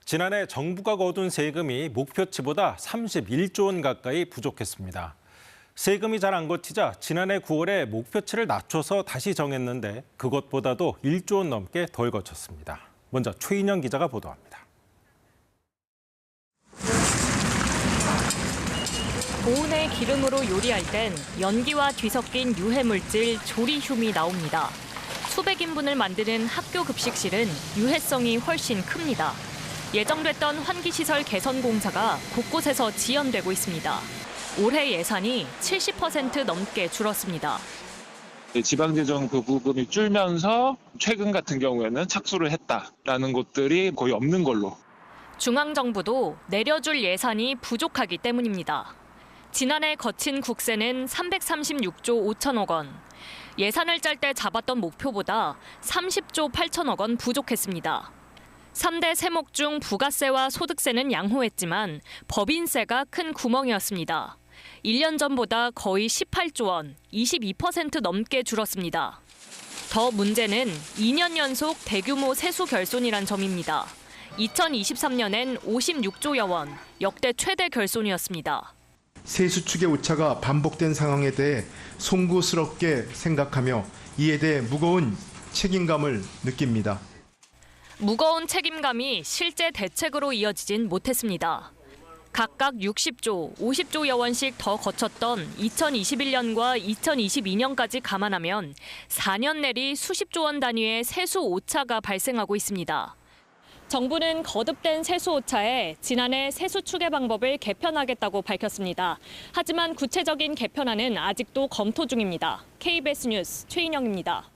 지난해 정부가 거둔 세금이 목표치보다 31조 원 가까이 부족했습니다. 세금이 잘 안 거치자 지난해 9월에 목표치를 낮춰서 다시 정했는데 그것보다도 1조 원 넘게 덜 거쳤습니다. 먼저 최인영 기자가 보도합니다. 고온의 기름으로 요리할 땐 연기와 뒤섞인 유해물질 조리듐이 나옵니다. 수백 인분을 만드는 학교 급식실은 유해성이 훨씬 큽니다. 예정됐던 환기시설 개선 공사가 곳곳에서 지연되고 있습니다. 올해 예산이 70% 넘게 줄었습니다. 지방재정 그 부분이 줄면서 최근 같은 경우에는 착수를 했다라는 곳들이 거의 없는 걸로. 중앙정부도 내려줄 예산이 부족하기 때문입니다. 지난해 거친 국세는 336조 5천억 원. 예산을 짤 때 잡았던 목표보다 30조 8천억 원 부족했습니다. 3대 세목 중 부가세와 소득세는 양호했지만 법인세가 큰 구멍이었습니다. 1년 전보다 거의 18조 원, 22% 넘게 줄었습니다. 더 문제는 2년 연속 대규모 세수 결손이란 점입니다. 2023년엔 56조여 원, 역대 최대 결손이었습니다. 세수 축의 오차가 반복된 상황에 대해 송구스럽게 생각하며 이에 대해 무거운 책임감을 느낍니다. 무거운 책임감이 실제 대책으로 이어지진 못했습니다. 각각 60조, 50조여 원씩 더 거쳤던 2021년과 2022년까지 감안하면 4년 내리 수십조 원 단위의 세수 오차가 발생하고 있습니다. 정부는 거듭된 세수 오차에 지난해 세수 추계 방법을 개편하겠다고 밝혔습니다. 하지만 구체적인 개편안은 아직도 검토 중입니다. KBS 뉴스 최인영입니다.